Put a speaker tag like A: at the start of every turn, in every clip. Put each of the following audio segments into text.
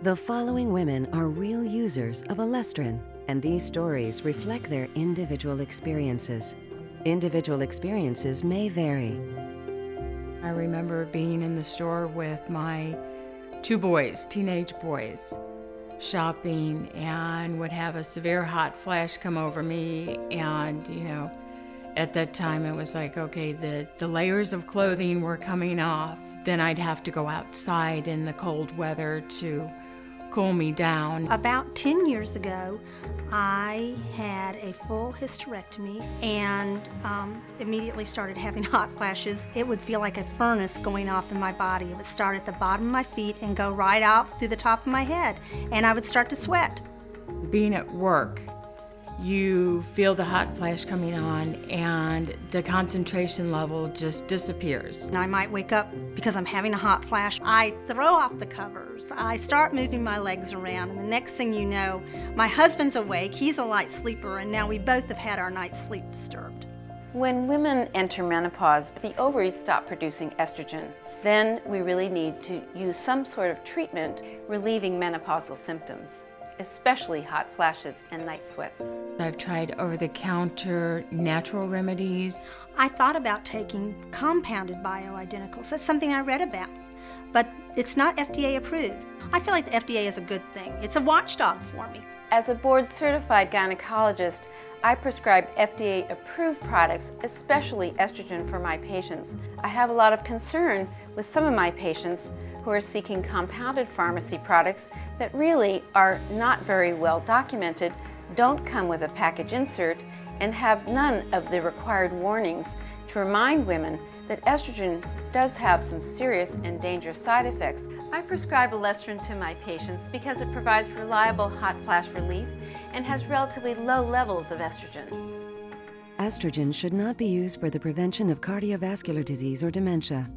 A: The following women are real users of Elestrin, and these stories reflect their individual experiences. Individual experiences may vary.
B: I remember being in the store with my two boys, teenage boys, shopping, and would have a severe hot flash come over me. And, at that time it was like, okay, the layers of clothing were coming off. Then I'd have to go outside in the cold weather to cool me down.
C: About 10 years ago, I had a full hysterectomy and immediately started having hot flashes. It would feel like a furnace going off in my body. It would start at the bottom of my feet and go right out through the top of my head, and I would start to sweat.
B: Being at work, you feel the hot flash coming on and the concentration level just disappears.
C: And I might wake up because I'm having a hot flash. I throw off the covers. I start moving my legs around, and the next thing you know, my husband's awake. He's a light sleeper, and now we both have had our night's sleep disturbed.
D: When women enter menopause, the ovaries stop producing estrogen. Then we really need to use some sort of treatment relieving menopausal symptoms, especially hot flashes and night sweats.
B: I've tried over-the-counter natural remedies.
C: I thought about taking compounded bioidenticals. That's something I read about, but it's not FDA approved. I feel like the FDA is a good thing. It's a watchdog for me.
D: As a board-certified gynecologist, I prescribe FDA-approved products, especially estrogen, for my patients. I have a lot of concern with some of my patients who are seeking compounded pharmacy products that really are not very well documented, don't come with a package insert, and have none of the required warnings to remind women that estrogen does have some serious and dangerous side effects. I prescribe Elestrin to my patients because it provides reliable hot flash relief and has relatively low levels of estrogen.
A: Estrogen should not be used for the prevention of cardiovascular disease or dementia.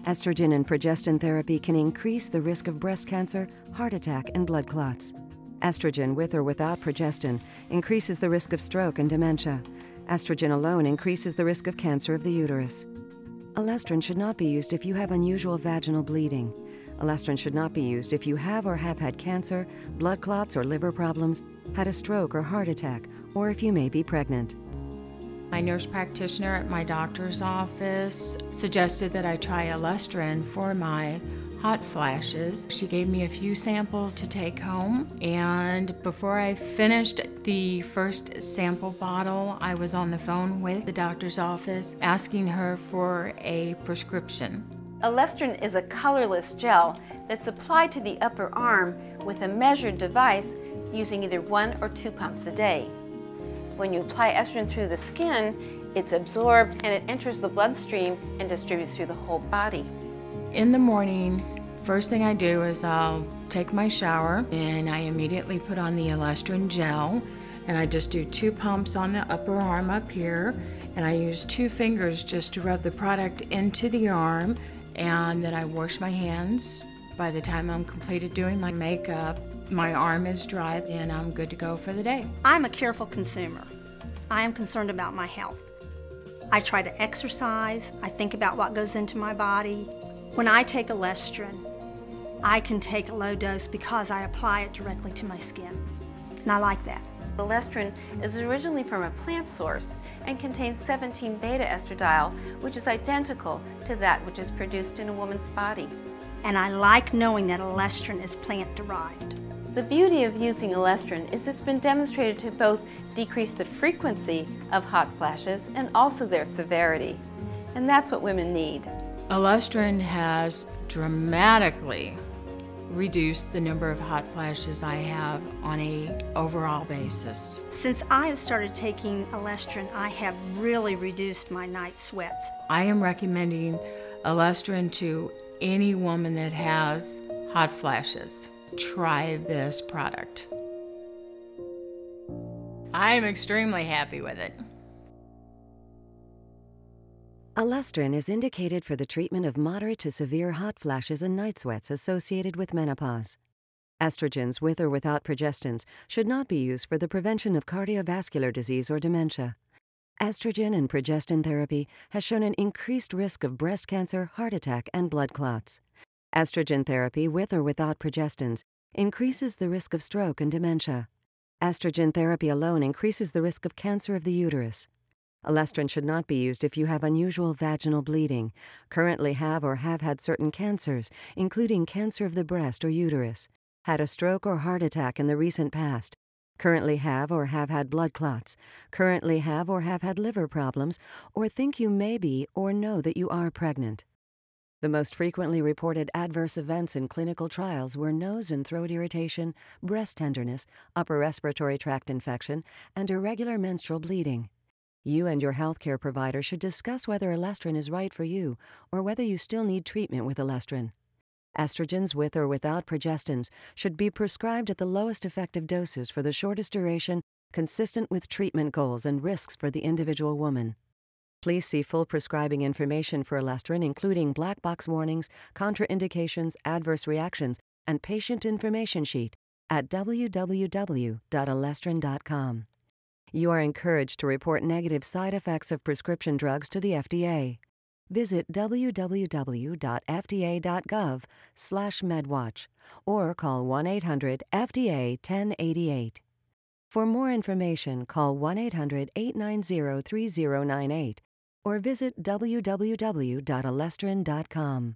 A: Estrogen and progestin therapy can increase the risk of breast cancer, heart attack, and blood clots. Estrogen with or without progestin increases the risk of stroke and dementia. Estrogen alone increases the risk of cancer of the uterus. Elestrin should not be used if you have unusual vaginal bleeding. Elestrin should not be used if you have or have had cancer, blood clots or liver problems, had a stroke or heart attack, or if you may be pregnant.
B: My nurse practitioner at my doctor's office suggested that I try Elestrin for my hot flashes. She gave me a few samples to take home, and before I finished the first sample bottle, I was on the phone with the doctor's office asking her for a prescription.
D: Elestrin is a colorless gel that's applied to the upper arm with a measured device using either 1 or 2 pumps a day. When you apply estrogen through the skin, it's absorbed and it enters the bloodstream and distributes through the whole body.
B: In the morning, first thing I do is I'll take my shower and I immediately put on the Elestrin gel, and I just do 2 pumps on the upper arm up here, and I use 2 fingers just to rub the product into the arm, and then I wash my hands. By the time I'm completed doing my makeup, my arm is dry and I'm good to go for the day.
C: I'm a careful consumer. I am concerned about my health. I try to exercise. I think about what goes into my body. When I take Elestrin, I can take a low dose because I apply it directly to my skin, and I like that.
D: Elestrin is originally from a plant source and contains 17 beta-estradiol, which is identical to that which is produced in a woman's body.
C: And I like knowing that Elestrin is plant-derived.
D: The beauty of using Elestrin is it's been demonstrated to both decrease the frequency of hot flashes and also their severity. And that's what women need.
B: Elestrin has dramatically reduced the number of hot flashes I have on an overall basis.
C: Since I have started taking Elestrin, I have really reduced my night sweats.
B: I am recommending Elestrin to any woman that has hot flashes. Try this product. I am extremely happy with it.
A: Elestrin is indicated for the treatment of moderate to severe hot flashes and night sweats associated with menopause. Estrogens with or without progestins should not be used for the prevention of cardiovascular disease or dementia. Estrogen and progestin therapy has shown an increased risk of breast cancer, heart attack, and blood clots. Estrogen therapy with or without progestins increases the risk of stroke and dementia. Estrogen therapy alone increases the risk of cancer of the uterus. Elestrin should not be used if you have unusual vaginal bleeding, currently have or have had certain cancers, including cancer of the breast or uterus, had a stroke or heart attack in the recent past, currently have or have had blood clots, currently have or have had liver problems, or think you may be or know that you are pregnant. The most frequently reported adverse events in clinical trials were nose and throat irritation, breast tenderness, upper respiratory tract infection, and irregular menstrual bleeding. You and your healthcare provider should discuss whether Elestrin is right for you or whether you still need treatment with Elestrin. Estrogens with or without progestins should be prescribed at the lowest effective doses for the shortest duration, consistent with treatment goals and risks for the individual woman. Please see full prescribing information for Elestrin, including black box warnings, contraindications, adverse reactions, and patient information sheet at www.elestrin.com. You are encouraged to report negative side effects of prescription drugs to the FDA. Visit www.fda.gov/medwatch or call 1-800-FDA-1088. For more information, call 1-800-890-3098 or visit www.elestrin.com.